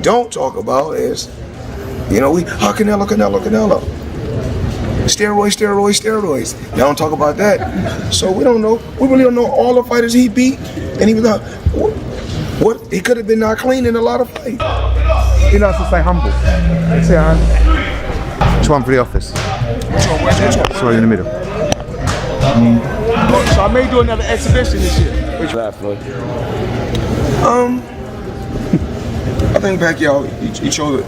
don't talk about is, Canelo. Steroids. Y'all don't talk about that. So we don't know. We really don't know all the fighters he beat, and he was not. What he could have been not clean in a lot of fights. He likes to stay humble. That's it, huh? Which one for the office? Sorry, in the middle. So I may do another exhibition this year. Which one, Floyd? I think Pacquiao, he chose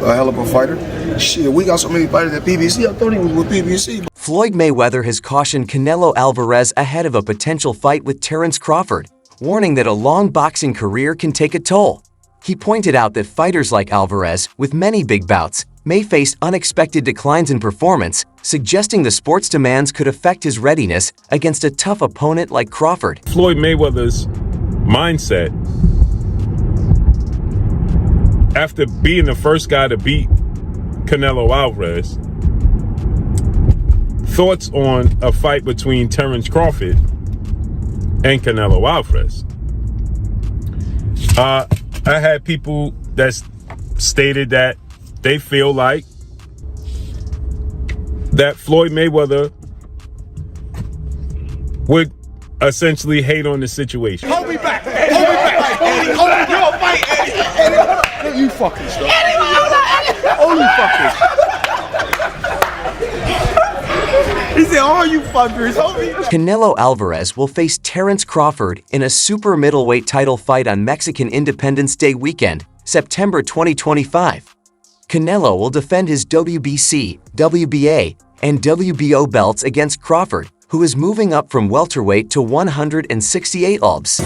a hell of a fighter. Shit, we got so many fighters at PBC. I thought he was with PBC. Floyd Mayweather has cautioned Canelo Alvarez ahead of a potential fight with Terence Crawford, warning that a long boxing career can take a toll. He pointed out that fighters like Alvarez, with many big bouts, may face unexpected declines in performance, suggesting the sport's demands could affect his readiness against a tough opponent like Crawford. Floyd Mayweather's mindset, after being the first guy to beat Canelo Alvarez, thoughts on a fight between Terence Crawford and Canelo Alvarez. I had people that stated that they feel like that Floyd Mayweather would essentially hate on the situation. Hold me back, Eddie. Hold me, you don't fight, Eddie. You fucking stuff. Oh, you fuckers. He said, "Oh, you fuckers." Canelo Alvarez will face Terence Crawford in a super middleweight title fight on Mexican Independence Day weekend, September 2025. Canelo will defend his WBC, WBA, and WBO belts against Crawford, who is moving up from welterweight to 168 obs.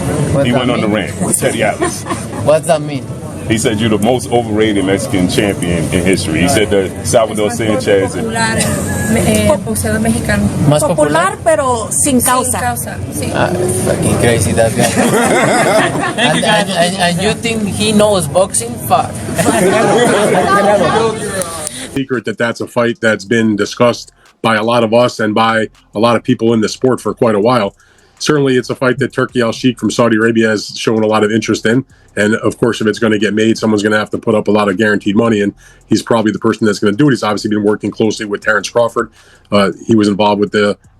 He went on the rant with Teddy Atlas. What's that mean? He said you're the most overrated Mexican champion in history. He said that Salvador Sanchez and boxeador mexicano. Más popular, pero sin causa. Sí. Fucking crazy, that guy. and you think he knows boxing? Fuck. Secret that's a fight that's been discussed by a lot of us and by a lot of people in the sport for quite a while. Certainly, it's a fight that Turki Al-Sheikh from Saudi Arabia has shown a lot of interest in. And of course, if it's going to get made, someone's going to have to put up a lot of guaranteed money. And he's probably the person that's going to do it. He's obviously been working closely with Terence Crawford. He was involved with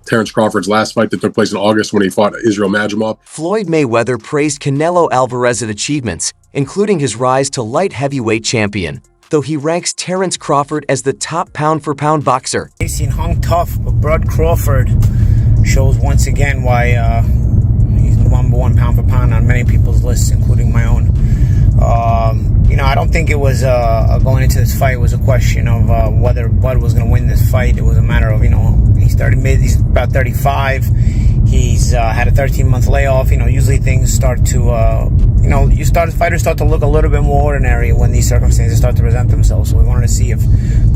Terence Crawford's last fight that took place in August when he fought Israel Madrimov. Floyd Mayweather praised Canelo Alvarez's achievements, including his rise to light heavyweight champion, though he ranks Terence Crawford as the top pound-for-pound boxer. Facing hung tough, but Bud Crawford shows once again why he's the #1 pound for pound on many people's lists, including my own. I don't think it was going into this fight was a question of whether Bud was going to win this fight. It was a matter of he's about 35. He's had a 13-month layoff. Usually things start to fighters start to look a little bit more ordinary when these circumstances start to present themselves. So we wanted to see if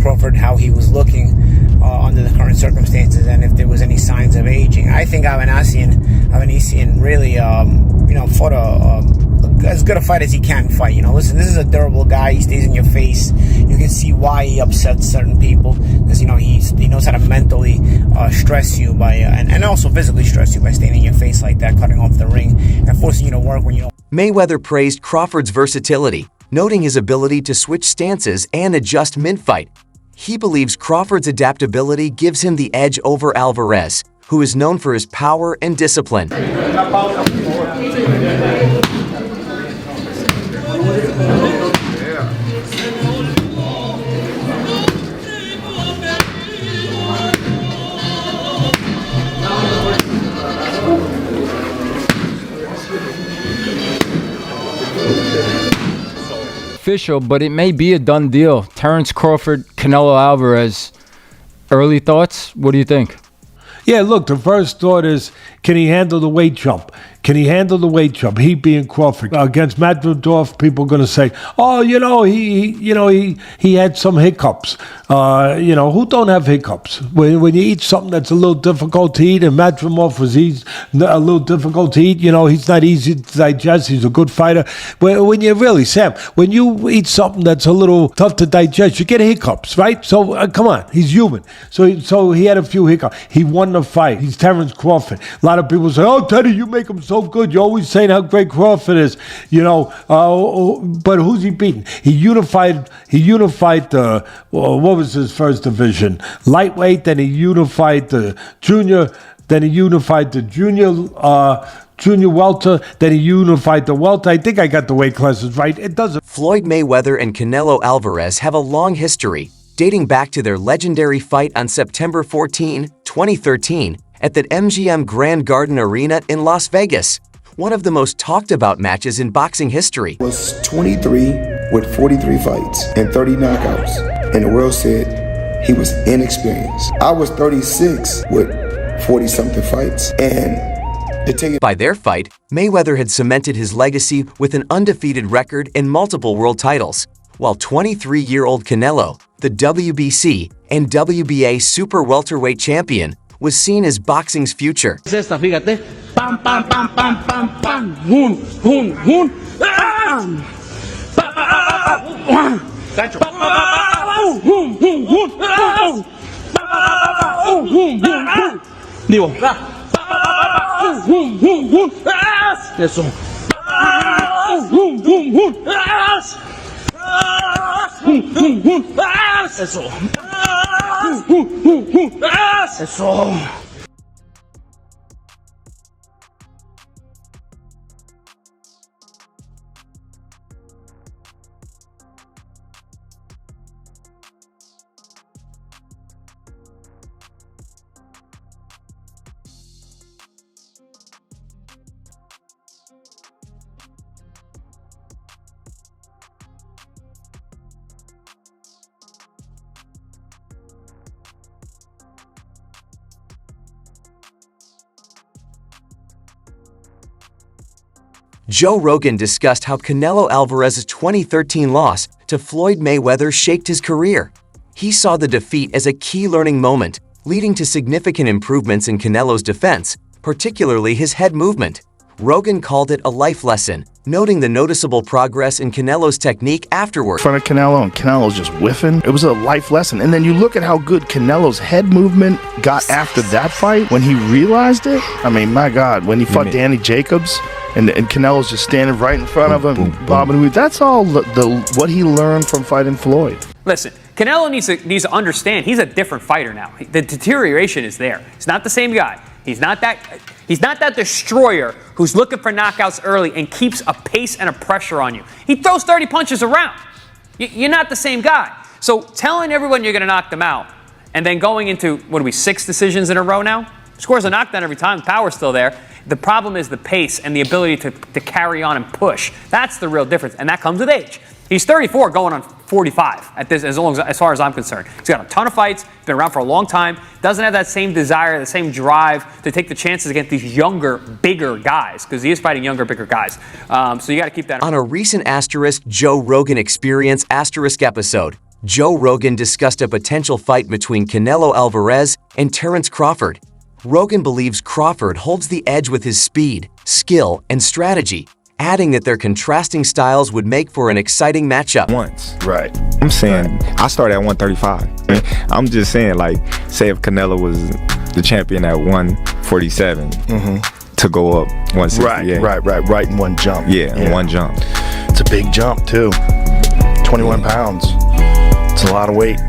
Crawford, how he was looking under the current circumstances, and if there was any signs of aging. I think Avanesian really, fought as good a fight as he can fight. Listen, this is a durable guy. He stays in your face. You can see why he upsets certain people, because he knows how to mentally stress you by and also physically stress you by staying in your face like that, cutting off the ring and forcing you to work when you don't. Mayweather praised Crawford's versatility, noting his ability to switch stances and adjust mid-fight. He believes Crawford's adaptability gives him the edge over Alvarez, who is known for his power and discipline. Official, but it may be a done deal. Terence Crawford, Canelo Alvarez. Early thoughts? What do you think? Yeah, look, the first thought is, can he handle the weight jump? Can he handle the weight jump? He being Crawford. Against Madrimov, people are going to say, oh, he had some hiccups. Who don't have hiccups? When you eat something that's a little difficult to eat, and Madrimov was a little difficult to eat, he's not easy to digest. He's a good fighter. When you eat something that's a little tough to digest, you get hiccups, right? So, come on, he's human. So he had a few hiccups. He won the fight. He's Terence Crawford. A lot of people say, oh, Teddy, you make him so good. You're always saying how great Crawford is, you know. But who's he beating? He unified the what was his first division? Lightweight. Then he unified the junior. Then he unified the junior welter. Then he unified the welter. I think I got the weight classes right. It doesn't. Floyd Mayweather and Canelo Alvarez have a long history, dating back to their legendary fight on September 14, 2013, at the MGM Grand Garden Arena in Las Vegas, one of the most talked about matches in boxing history. Was 23 with 43 fights and 30 knockouts, and the world said he was inexperienced. I was 36 with 40-something fights, and to take it. By their fight, Mayweather had cemented his legacy with an undefeated record and multiple world titles, while 23-year-old Canelo, the WBC and WBA super welterweight champion, was seen as boxing's future. Esta, fíjate. Pam, pam, pam, pam, pam, pam. Hun, hun, hun. Gancho. Hun, hun, hun. Digo. Hun, hun, hun. Eso. Hun, hun, hun. Eso. Eso. Joe Rogan discussed how Canelo Alvarez's 2013 loss to Floyd Mayweather shaped his career. He saw the defeat as a key learning moment, leading to significant improvements in Canelo's defense, particularly his head movement. Rogan called it a life lesson, noting the noticeable progress in Canelo's technique afterward. In front of Canelo, and Canelo's just whiffing. It was a life lesson. And then you look at how good Canelo's head movement got after that fight when he realized it. I mean, my God, when he fought Danny Jacobs and Canelo's just standing right in front of him, bobbing and weaving. That's all what he learned from fighting Floyd. Listen, Canelo needs to understand he's a different fighter now. The deterioration is there. He's not the same guy. He's not that destroyer who's looking for knockouts early and keeps a pace and a pressure on you. He throws 30 punches around. You're not the same guy. So telling everyone you're going to knock them out and then going into, 6 decisions in a row now? Scores a knockdown every time. The power's still there. The problem is the pace and the ability to carry on and push. That's the real difference, and that comes with age. He's 34 going on 45 at this, as far as I'm concerned. He's got a ton of fights, been around for a long time, doesn't have that same desire, the same drive to take the chances against these younger, bigger guys, because he is fighting younger, bigger guys. So you got to keep that. On a recent Asterisk Joe Rogan Experience Asterisk episode, Joe Rogan discussed a potential fight between Canelo Alvarez and Terence Crawford. Rogan believes Crawford holds the edge with his speed, skill, and strategy, adding that their contrasting styles would make for an exciting matchup. Right. I'm saying, I started at 135. I'm just saying, like, say if Canelo was the champion at 147, to go up 168. Right in one jump. Yeah, in one jump. It's a big jump, too. 21 pounds. It's a lot of weight.